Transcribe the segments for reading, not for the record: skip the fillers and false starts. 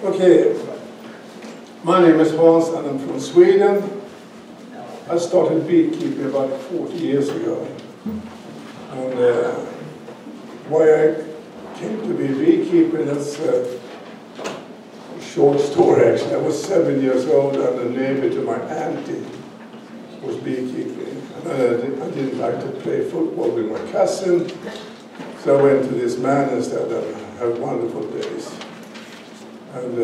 Okay, my name is Hans and I'm from Sweden. I started beekeeping about 40 years ago. And why I came to be a beekeeper, that's a short story actually. I was 7 years old and a neighbor to my auntie was beekeeping. And I didn't like to play football with my cousin, so I went to this man instead and had wonderful days. And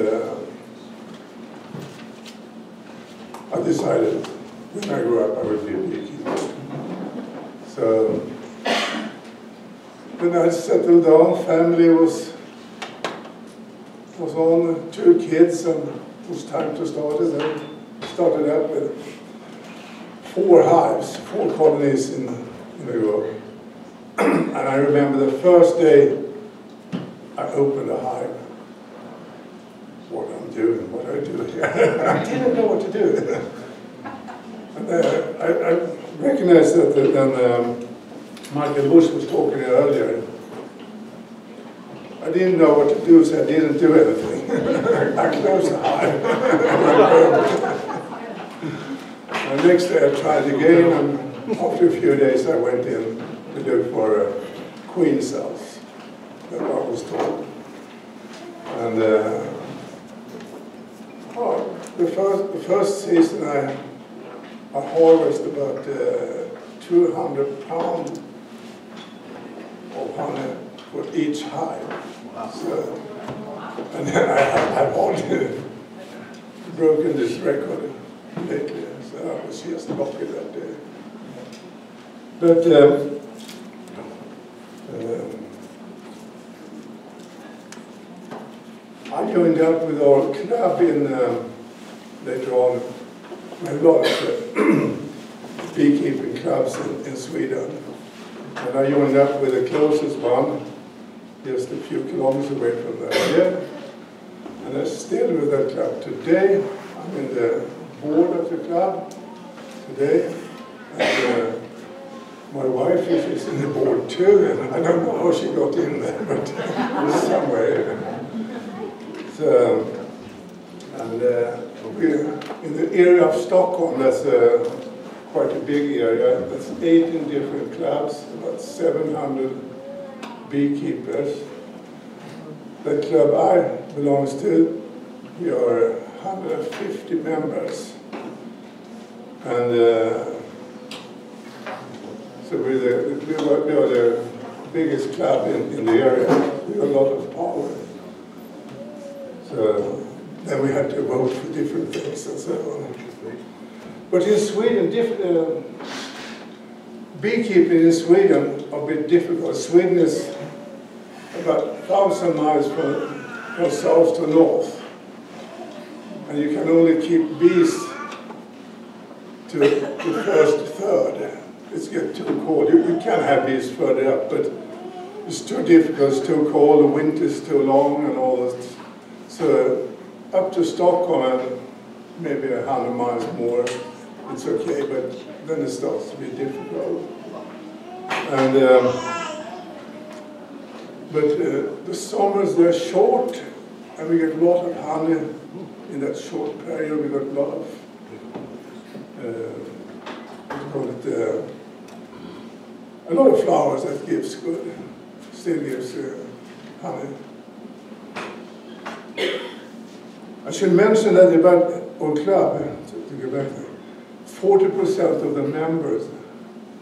I decided when I grew up I would be a beekeeper. So when I settled down, family was on, 2 kids, and it was time to start it. I started up with 4 hives, 4 colonies in a row. And I remember the first day I opened a hive. What I'm doing, what I do here. I didn't know what to do. And I recognized that then Michael Bush was talking earlier. I didn't know what to do, so I didn't do anything. I closed the hive. And next day I tried again, and after a few days I went in to look for queen cells. That's what I was told. And the first season I harvested about 200 pounds of honey for each hive. Wow. So, and then I've already broken this record lately, so I was just lucky that day. But I joined up with our club in later on. We have a lot of beekeeping clubs in Sweden. And I joined up with the closest one, just a few kilometers away from there. And I'm still with that club today. I'm in the board of the club today. And my wife is in the board too, and I don't know how she got in there, but somewhere. So, and we're in the area of Stockholm. That's quite a big area. That's 18 different clubs, about 700 beekeepers. The club I belong to, we are 150 members. And so we are the biggest club in the area. We have a lot of power. So then we had to vote for different things and so on. But in Sweden, beekeeping in Sweden is a bit difficult. Sweden is about 1,000 miles from south to north. And you can only keep bees to the first third. It's getting too cold. You can have bees further up, but it's too difficult, it's too cold, the winter's too long and all that. So up to Stockholm and maybe 100 miles more, it's okay, but then it starts to be difficult. And the summers, they're short, and we get a lot of honey in that short period. We got a lot of, a lot of flowers that gives good, still gives honey. I should mention that about our club, to go back there, 40% of the members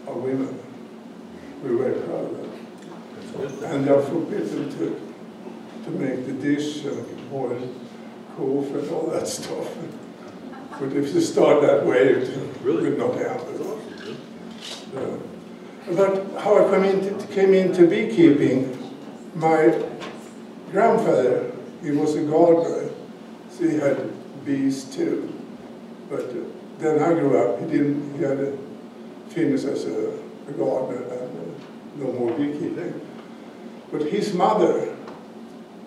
are women. We're very proud of that. And they are forbidden to make the dish and boil coffee and all that stuff. But if you start that way, it will not happen. About how I came into beekeeping, my grandfather, he was a gardener, so he had bees too. But then I grew up, he had finished as a gardener and no more beekeeping. But his mother,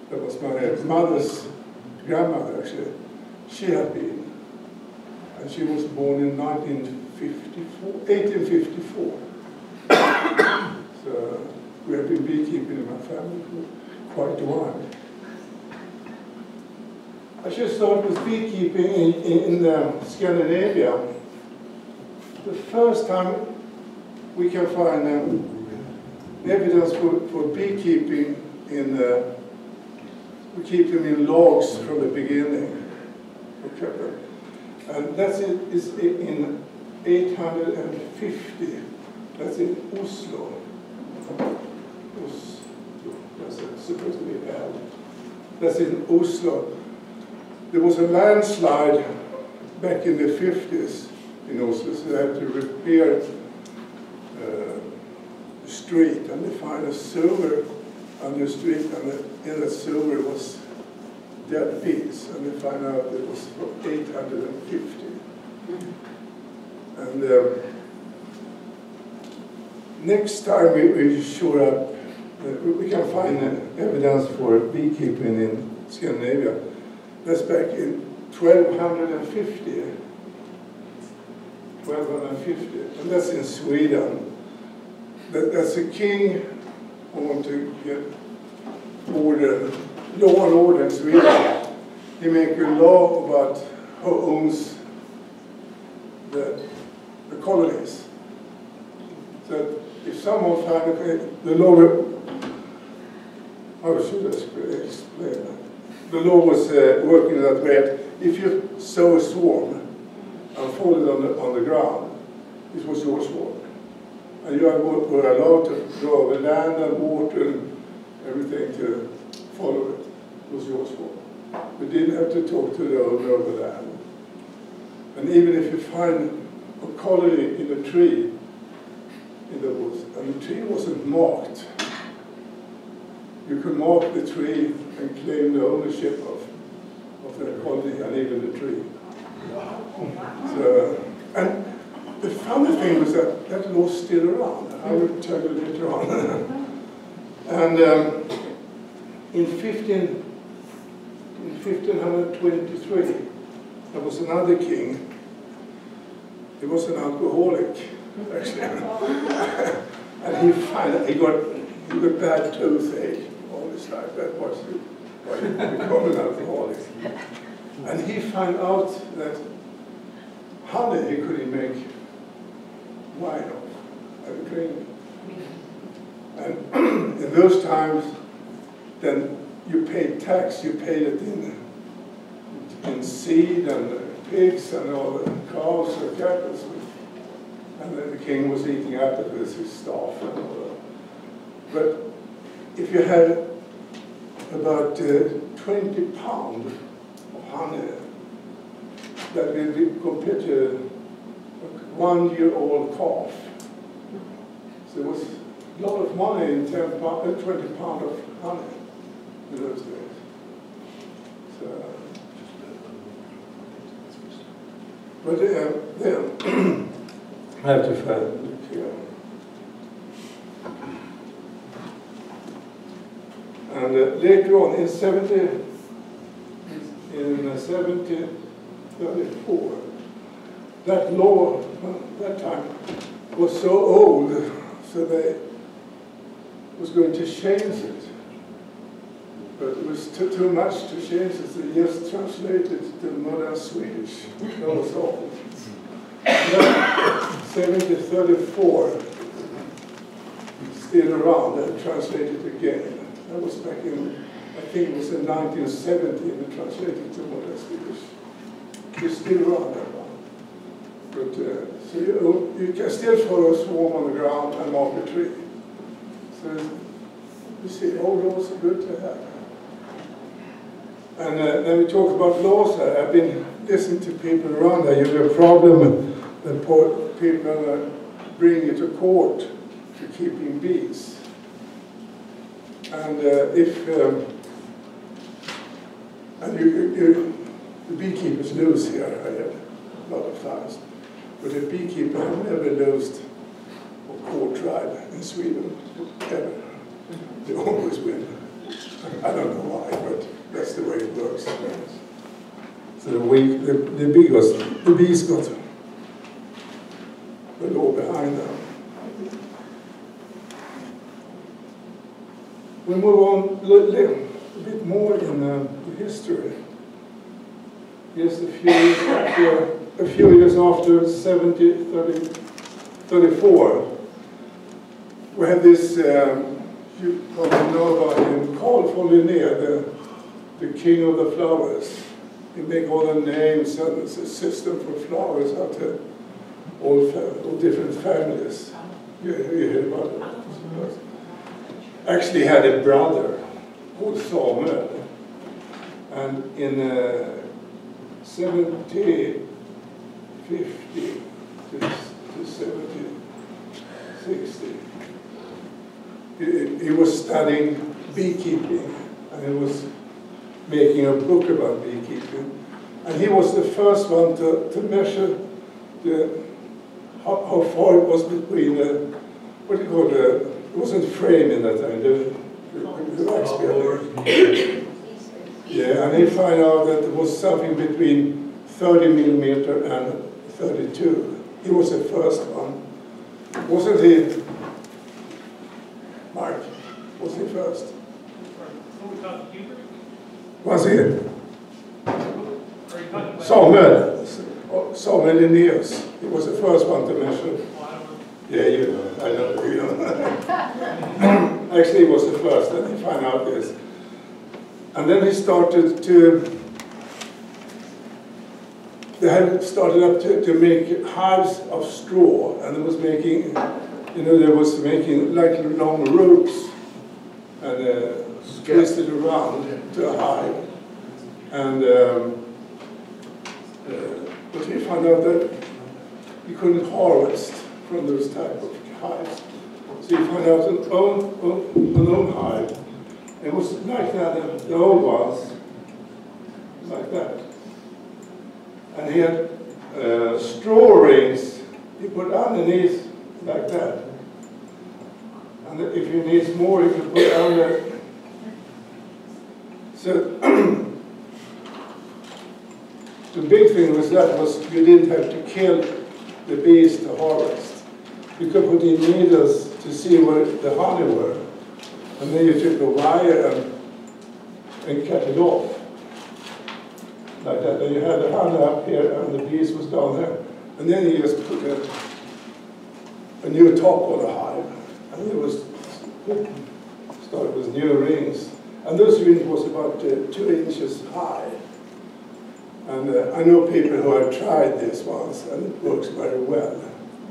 that was my mother's grandmother actually, she had been. And she was born in 1854. So we have been beekeeping in my family for quite a while. I should start with beekeeping in Scandinavia. The first time we can find evidence for beekeeping we keep them in logs from the beginning. Okay. And that's is in 850. That's in Oslo. That's supposed to be L. That's in Oslo. There was a landslide back in the 50s in Oslo, so they had to repair the street, and they find a silver on the street, and in the silver was dead bees, and they find out it was from 850. And next time we show up, we can find evidence for beekeeping in Scandinavia. That's back in 1250. 1250, and that's in Sweden. That's a king who wants to get order, law and order in Sweden. He makes a law about who owns the colonies. So if someone finds the law, how should I explain that? The law was working that way. If you sow a swarm and fall it on the ground, it was your swarm. And you were allowed to go over land and water and everything to follow it. It was your swarm. We didn't have to talk to the owner of the land. And even if you find a colony in a tree in the woods, and the tree wasn't marked, you could mark the tree and claim the ownership of the colony and even the tree. So, and the funny thing was that law was still around. I will tell you later on. And in 1523, there was another king. He was an alcoholic, actually. And he got bad toothache all his life. That was why he became an alcoholic. And he found out that honey he couldn't make wine of and drink. And in those times, then you paid tax. You paid it in seed and pigs and all the cows and cattle. And then the king was eating out of his staff and all that. But if you had about 20 pounds of honey, that will be compared to a 1-year-old calf. So it was a lot of money in 20 pounds of honey in those days. So, but then I have to find it here. And later on, in 1734, that law that time was so old, so they was going to change it. But it was too much to change it, so they just translated it to modern Swedish. That was all. 1734, still around, and translated again. That was back in, I think it was in 1970, and translated to modern Swedish. It's still around that one. But, so you can still follow a swarm on the ground and mark a tree. So you see, all laws are good to have. And then we talk about laws. I've been listening to people around there. You have a problem that people bring you to court for keeping bees. And the beekeepers lose here. I have a lot of times. But a beekeeper have never lost a court trial in Sweden, ever. They always win. I don't know why, but that's the way it works. So the bees got the law behind them. We move on a bit more in the history. Yes, a few years after 34, we had this, you probably know about him, Carl von Linné, the king of the flowers. He made all the names and a system for flowers out to all different families. You hear about it? Actually had a brother called Samland, and in 1750 to 1760, he was studying beekeeping, and he was making a book about beekeeping. And he was the first one to measure how far it was between what do you call it wasn't frame in that time, the wax building. Yeah, and he found out that it was something between 30 millimeter and 32. He was the first one. Wasn't he, Mark? Was he first? Was he? Samland in years. He was the first one to measure. Yeah, you know, I know, you know. Actually, he was the first, and he found out this. And then he started to, they had started up to make hives of straw, and it was making, you know, they was making like long ropes, and twisted around to a hive. And but he found out that he couldn't harvest from those type of hives. So he found out an own hive. It was like that, the old ones, like that. And he had straw rings he put underneath like that. And if you need more, you can put under. So the big thing was you didn't have to kill the bees to harvest. You could put in needles to see where the honey were. And then you took a wire and cut it off. Like that. And you had the honey up here and the bees was down there. And then you just put a new top on the hive. And it was started with new rings. And those rings was about 2 inches high. And I know people who have tried this once, and it works very well.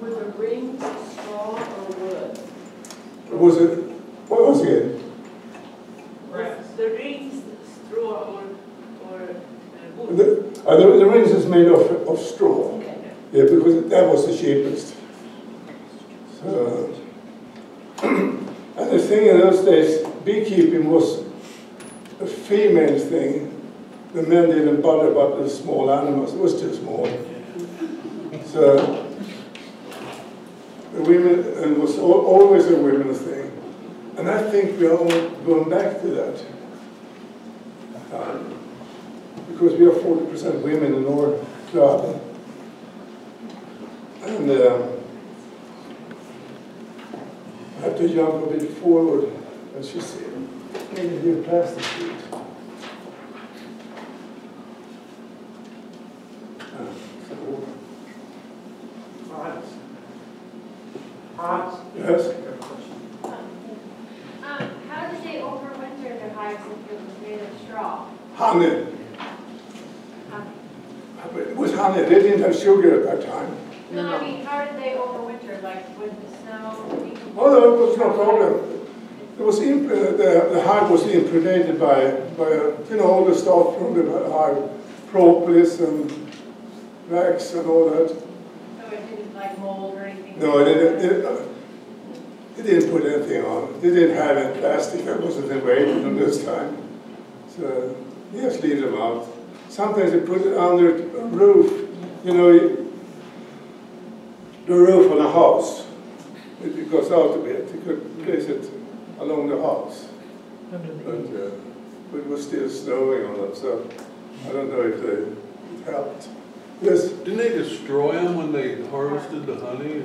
Were the rings straw or wood? What was it? Was the rings straw or wood? The rings is made of straw. Okay. Yeah, because that was the cheapest. So, and the thing in those days, beekeeping was a female thing. The men didn't bother about the small animals. It was too small. So the women, and it was always a women's thing. And I think we are all going back to that. Because we are 40% women in our club. And I have to jump a bit forward, as you see. Maybe do a plastic sheet. Yes? How did they overwinter their hives if it was made of straw? Honey. It was honey. They didn't have sugar at that time. No, I mean, how did they overwinter? Like with the snow? Oh, no, it was no problem. It was the hive was impregnated by you know, all the stuff from the hive, propolis and wax and all that. So it didn't like mold or anything? No, they didn't put anything on. They didn't have any plastic. That wasn't available in this time. So you just leave them out. Sometimes they put it under a roof. You know, the roof on a house. It goes out a bit. You could place it along the house. But it was still snowing on them, so I don't know if it helped. Yes? Didn't they destroy them when they harvested the honey?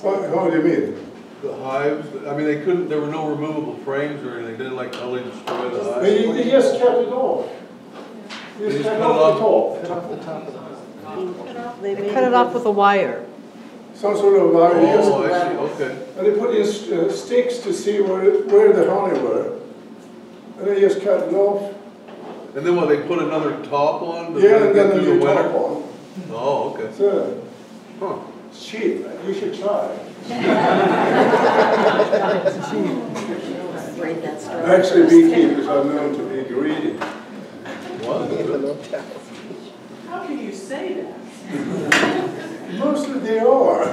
How do you mean? The hives? I mean, they couldn't, there were no removable frames or anything. They didn't like totally destroy the hives. They just cut it off. You They just cut cut it off the off. top. Cut off the top of the They cut it off with a wire. Some sort of wire. Yes. Oh, I see, okay. And they put in sticks to see where the honey were. And they just cut it off. And then what, they put another top on to Yeah, let and it then get a through new the top winter? on. Oh, okay. So, Huh. it's cheap. You should try. Read that story. Actually, beekeepers are known to be greedy. What? How can you say that? Mostly they are.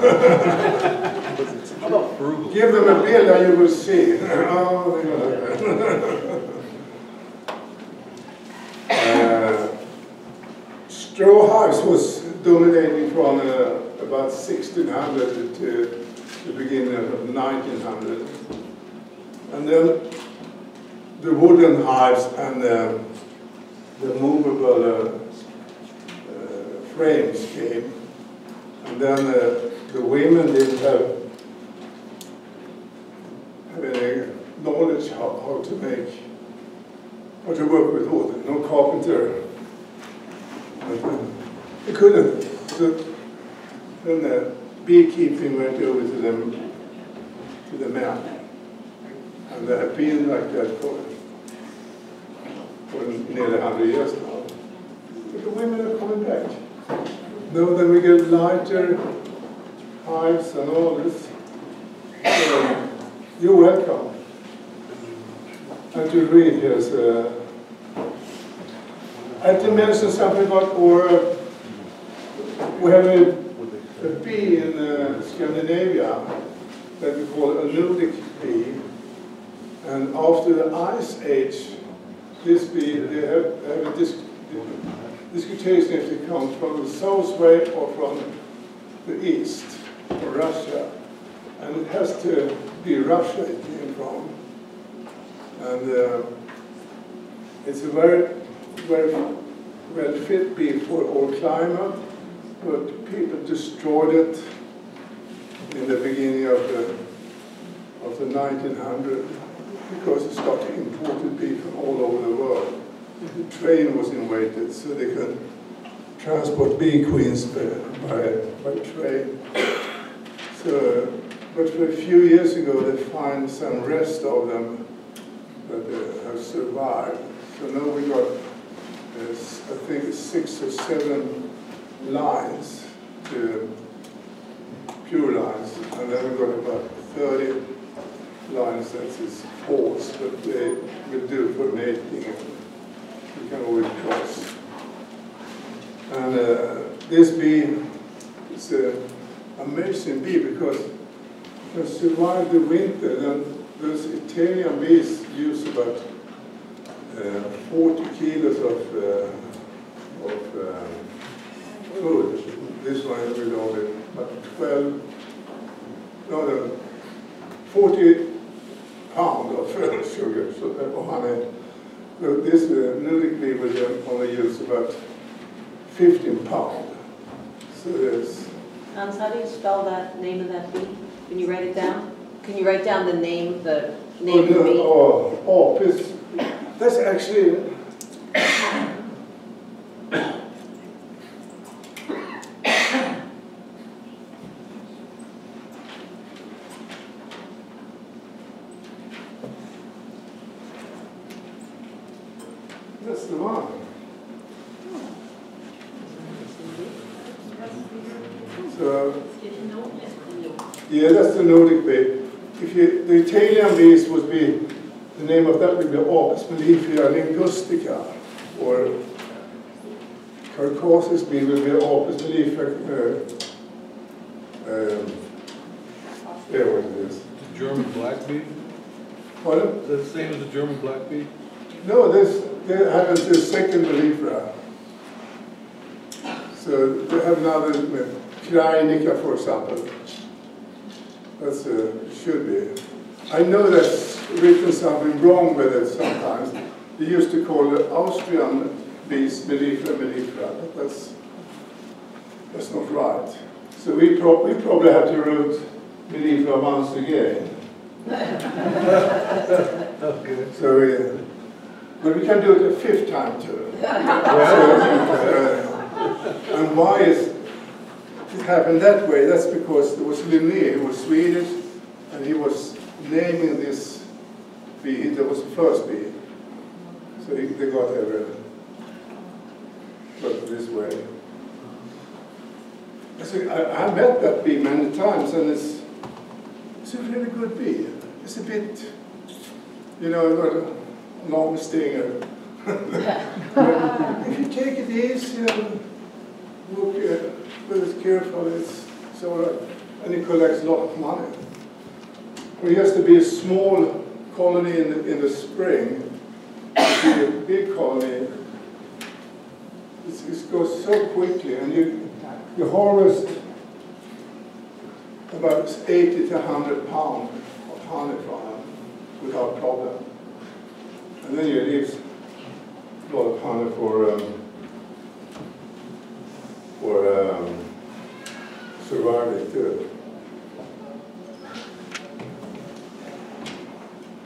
How about frugal? Give them a bill and you will see. Oh, they are. Straw hives was dominating from about 1600 to the beginning of 1900. And then the wooden hives and the movable frames came. And then the women didn't have any knowledge how to work with wood. No carpenter. They couldn't. So then beekeeping went over to the men. And they have been like that for nearly 100 years now. But the women are coming back. No, then we get lighter hives and all this. So, you're welcome. And to read here's I have to mention something about we have a bee in Scandinavia that we call a Nordic bee. And after the Ice Age, this bee, they have a disputation if they come from the south way or from the east, from Russia. And it has to be Russia it came from. And it's a very, very well fit bee for all climate, but people destroyed it in the beginning of the 1900s because it started imported bee from all over the world. The train was invaded, so they could transport bee queens by train. So, but for a few years ago, they find some rest of them that have survived. So now we got, I think, 6 or 7 lines, pure lines, and then we got about 30 lines that is false, but they will do for mating, and you can always cross. And this bee is an amazing bee because it can survive the winter. And those Italian bees use about 40 kilos of food. This one will only about 40 pounds of sugar, so honey. So this Nordic bee will only use about 15 pounds. So there's. Hans, how do you spell that name of that bee? Can you write it down? Can you write down the name of the bee? That's actually. That's the one. So, yeah, that's the Nordic bee. The Italian bees would be, the name of that would be Apis mellifera linguistica, or Caucasus bee will be Apis mellifera. There what it is. The German black bee? Pardon? Is that the same as the German black bee? No, they have the second mellifera. So they have another Kleinica, for example. That's should be. I know that's written something wrong with it sometimes. They used to call the Austrian bees mellifera, but that's not right. So we probably have to root mellifera once again. Okay. So But we can do it a fifth time too. And why it happened that way? That's because there was Linné, who was Swedish, and he was naming this bee. That was the first bee. So they got this way. I met that bee many times, and it's a really good bee. It's a bit, got a long stinger. If you take it easy and look with it carefully, it's all right. And it collects a lot of money. It has to be a small colony in the spring. If you a big colony, it goes so quickly, and you harvest about 80 to 100 pounds of honey from them without problem. And then you leave a lot of honey for surviving too. I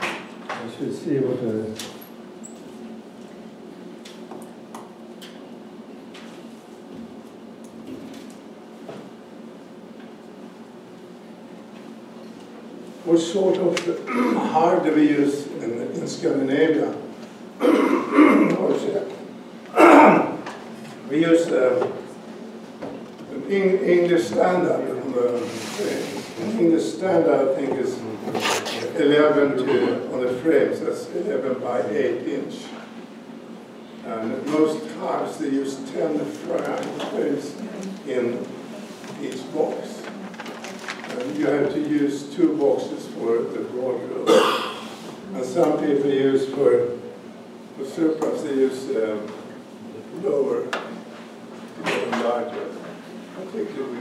should see what what sort of hive do we use in Scandinavia? We use an English standard. English standard, I think, is 11 on the frames. That's 11 by 8 inch. And most hives, they use 10 frames in each box. You have to use 2 boxes for the broad group. And some people use for surplus, they use lower, larger. Particularly.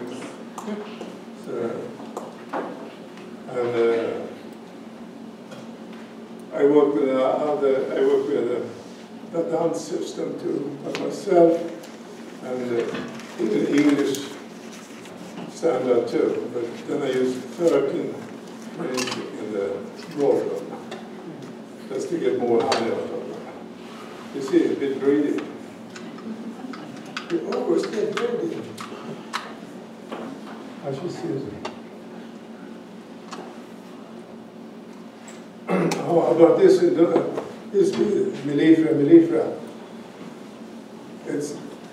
I work with the dance system too, by myself, and in the English standard too, but then I use 13 frames in the broad room, just to get more honey out of them. You see, a bit greedy. You always get greedy. I should see it. How about this? This mellifera.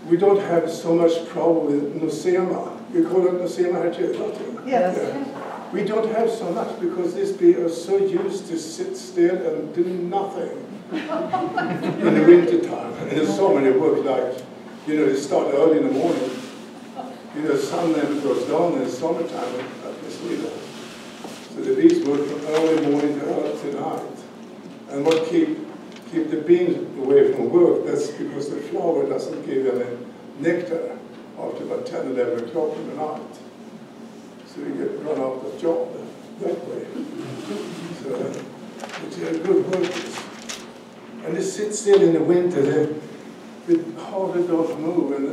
We don't have so much problem with nosema. We call it nosema here too. Yes. Yeah. We don't have so much because these bees are so used to sit still and do nothing in the winter time. And in the summer they work like, they start early in the morning. The sun never goes down in the summertime up in Sweden. So the bees work from early morning to night. And what keep the bees away from work, that's because the flower doesn't give any nectar after about 10, 11 o'clock in the night. So you get run out of job that way. So, but they're good workers. And they sit still in the winter, they're harder to move. And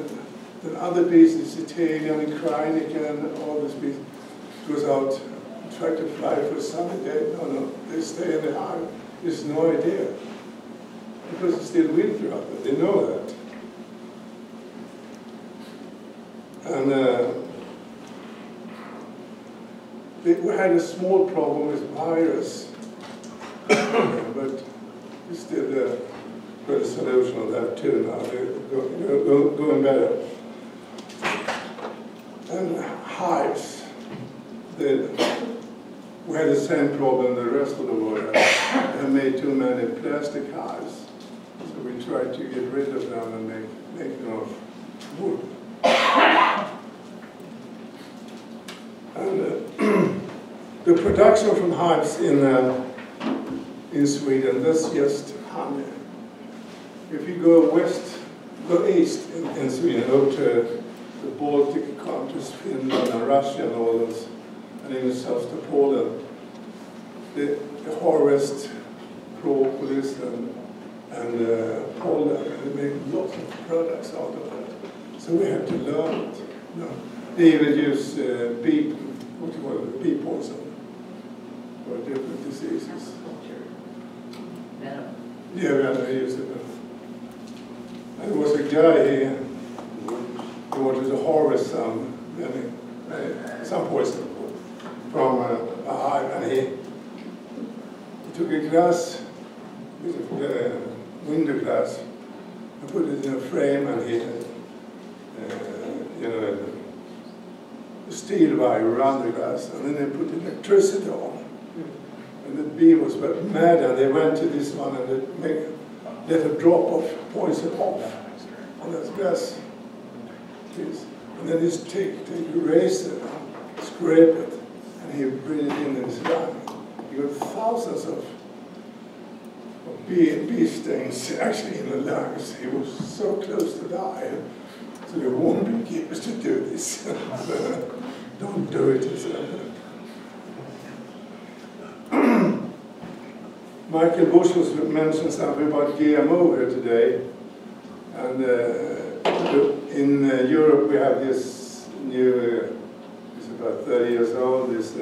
then other bees, the Cetalian and Krynica and all these bees, goes out and try to fly for a sunny day. No, they stay in the hive. There's no idea. Because it's still winter out there, they know that. And we had a small problem with virus, but we still got a solution on that too now. They're going better. And hives, we had the same problem the rest of the world. They made too many plastic hives. So we tried to get rid of them and make them of wood. And the production from hives in Sweden, that's just honey. If you go east in Sweden, over to the Baltic countries, Finland and Russia and all those, and in the south to Poland, they harvest propolis and pollen, and they make lots of products out of that. So we have to learn it. They even use bee poison for different diseases. Yeah, I used it. And there was a guy, he wanted to harvest some poison from a hive, and he took a glass, window glass, and put it in a frame, and he, steel wire around the glass, and then they put electricity on. And the bee was mad, and they went to this one and they let a drop of poison off on that glass. And then this take a razor, scrape it, and he breathed it in his lung. He got thousands of bee stings actually in the lungs. He was so close to die. So they warned beekeepers to do this. Don't do it, he said. Michael Bush was mentioned something about GMO here today. And in Europe we have this new, it's about 30 years old, this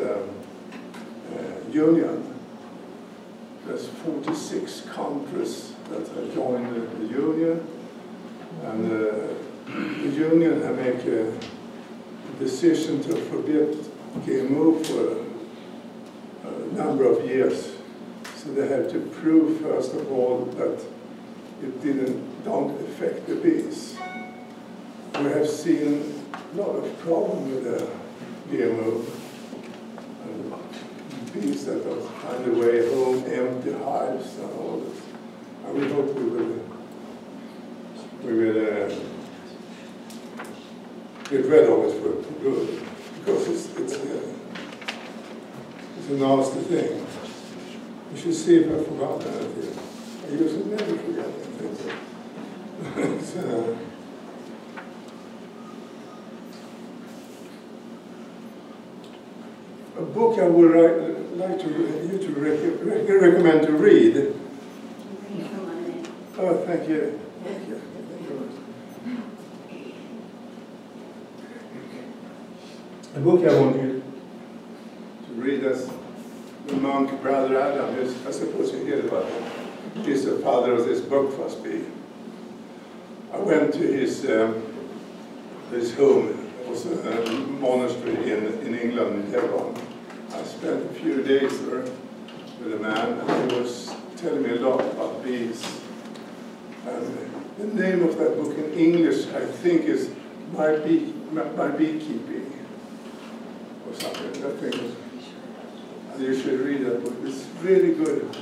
union. There's 46 countries that have joined the union. And the union have made a decision to forbid GMO for a number of years. So they have to prove, first of all, that it don't affect the bees. We have seen a lot of problems with the GMO. And bees that find their way home, empty hives and all this. And we hope we will get rid of it for good, because it's a nasty thing. You should see if I forgot anything. I usually never forget anything. A book I would like you to recommend to read. Oh, thank you. Thank you. A book I want you to read as the monk Brother Adam is, I suppose you hear about him. He's the father of this buckfast bee. I went to his home. It was a monastery in England, in Devon. I spent a few days there with a man, and he was telling me a lot about bees. And the name of that book in English, I think, is My Beekeeping, or something. I think and you should read that book. It's really good.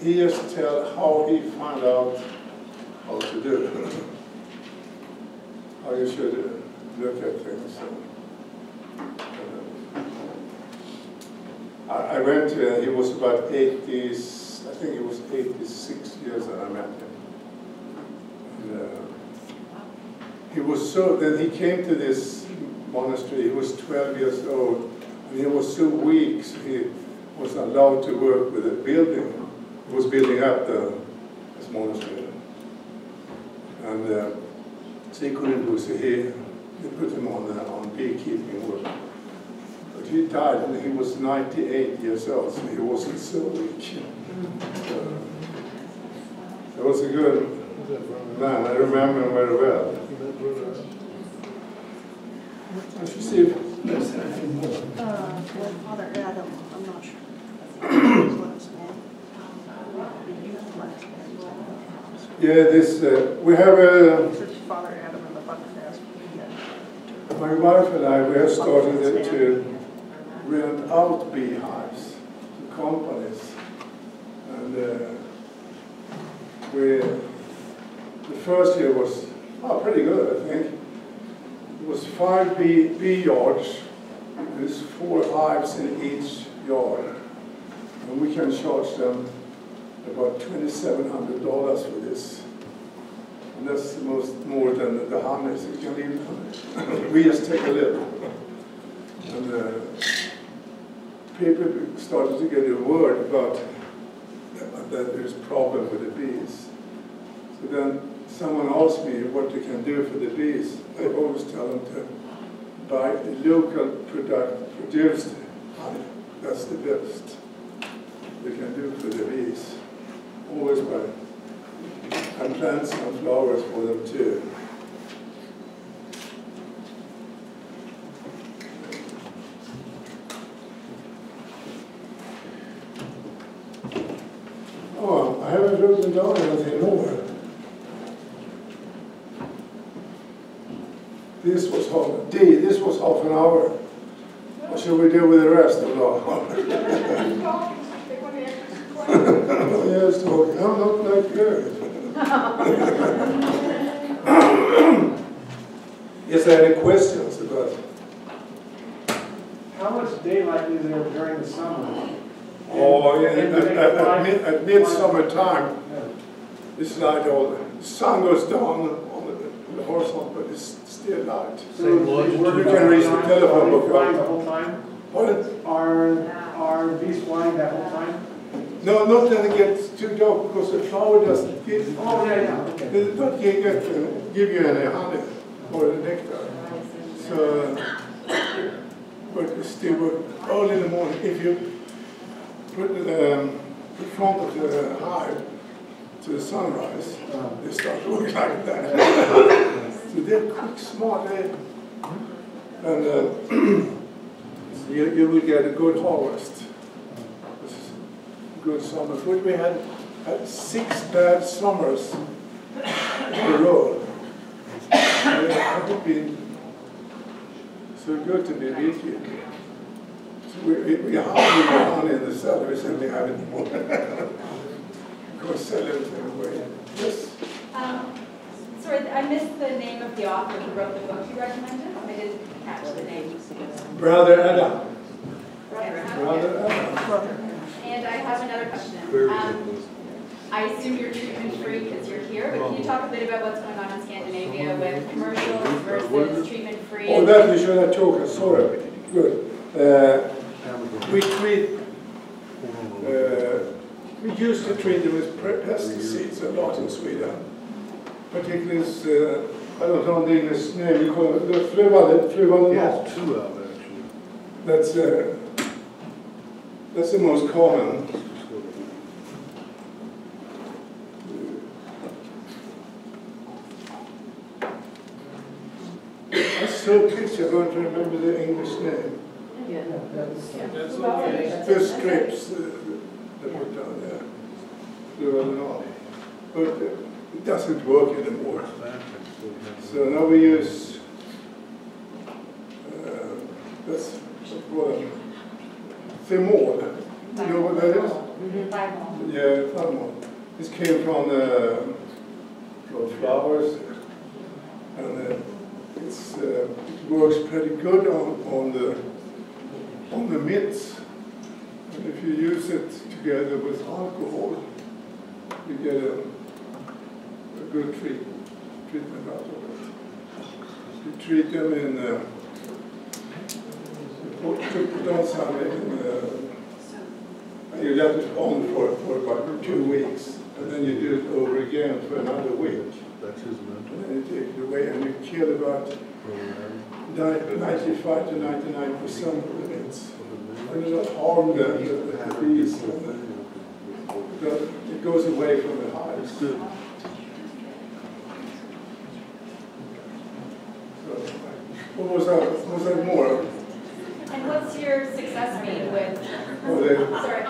He just tells how he found out how to do it, how you should look at things. I went to, he was about 80s, I think he was 86 years that I met him. And, he was so, then he came to this monastery, he was 12 years old, and he was so weak, so he was allowed to work with a building. He was building up this monastery. And so he couldn't do, so they put him on beekeeping work. But he died when he was 98 years old, so he wasn't so weak. He was a good man, I remember him very well. I should see if there's anything more. Father Adam, I'm not sure. Yeah, this, we have a... Father Adam and the Buckfast. My wife and I, we have started to rent out beehives to companies. And the first year was pretty good, I think. It was 5 bee yards. There's 4 hives in each yard. And we can charge them about $2,700 for this. And that's more than the honey, so you can leave honey. We just take a little. And people started to get a word about that there's a problem with the bees. So then someone asked me what you can do for the bees. I always tell them to buy local produced honey. That's the best you can do for the bees. always buy. And plant some flowers for them too. Oh, I haven't written down anything more. This was half an hour. What should we do with the rest of the hour? Yes, talking. I'm not that good. Is there any questions about it? How much daylight is there during the summer? Oh, yeah, at midsummer time, it's light all the sun goes down on the horizon, but it's still light. So You can reach the telephone book. flying the whole time? What? Are bees flying that whole time? No, not when it gets too dark, because the flower doesn't give, Oh, yeah. Okay. they don't give you any honey or nectar. So, but it's still work early in the morning. If you put the front of the hive to the sunrise, they start to look like that. So they're quick, smart, and you will get a good harvest. Good summers. We had 6 bad summers in a row. It hasn't been so good to be beekeeper. So we hardly get honey in the cellar, we simply have it more. Because sell everything away. Yes? Sorry, I missed the name of the author who wrote the book you recommended. I didn't catch the name. Brother Adam. Brother Brother Adam. And I have another question. Very good. I assume you're treatment-free because you're here, but can you talk a bit about what's going on in Scandinavia with commercials versus treatment-free? Oh, that we should have talked. Sorry. Good. We used to treat them with pesticides a lot in Sweden. Particularly, I don't know the English name, we call it the fluvalent. Yes, 2 out actually. That's the most common. I saw a picture, I don't remember the English name. The strips that were done there. But it doesn't work anymore. So now we use, that's what Thymol. You know what that is? Yeah, Thymol. This came from flowers, and it works pretty good on the mitts. And if you use it together with alcohol, you get a good treatment out of it. You treat them in put on some you let it on for about 2 weeks, and then you do it over again for another week. That's his mentor. And then you take it away and you kill about 95 to 99% of the nits. And you don't harm the bees. It goes away from the hives. Good. And what's your success rate with? Sorry.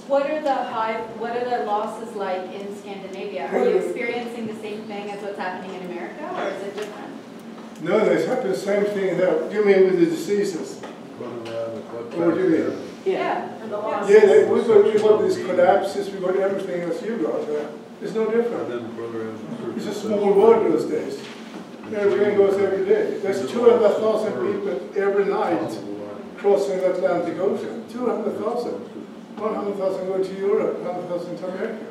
What are the losses like in Scandinavia? Are you experiencing the same thing as what's happening in America, or is it different? No, there's happened the same thing there. You mean with the diseases? What do you mean? Yeah. Yeah, we got these collapses, we got everything else you got there. It's no different. It's a small world those days. Everything goes every day. There's 200,000 people every night crossing the Atlantic Ocean. 200,000. 100,000 go to Europe, 100,000 to America.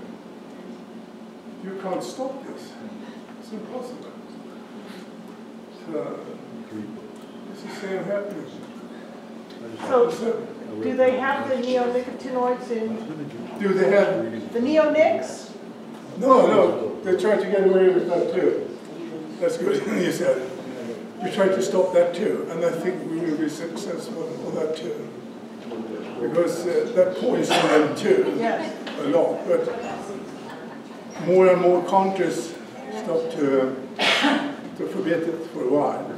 You can't stop this. It's impossible. So, it's the same happening. So, do they have the neonicotinoids in Do they have? the neonics? No, they're trying to get away with that too. That's good, you said. We try to stop that too, and I think we will be successful on that too. because that poisons them too, Yes. a lot. But more and more countries stop to forbid it for a while.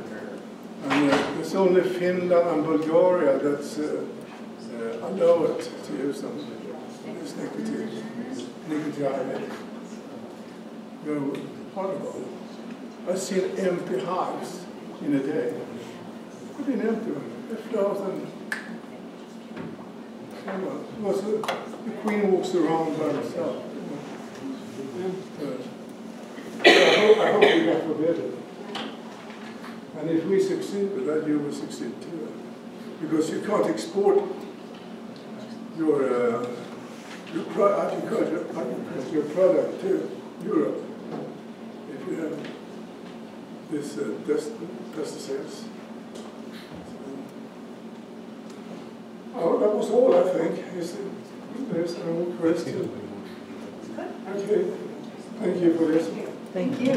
And it's only Finland and Bulgaria that's allow it to use them. This nicotine. They're horrible. I've seen empty hives in a day. What do you empty them? They float and the queen walks around by herself. I hope we get forbidden. And if we succeed with that, you will succeed too. Because you can't export your product to Europe if you have this pesticides. Oh, that was all, I think. There's no more question. Okay. Thank you for listening. Thank you.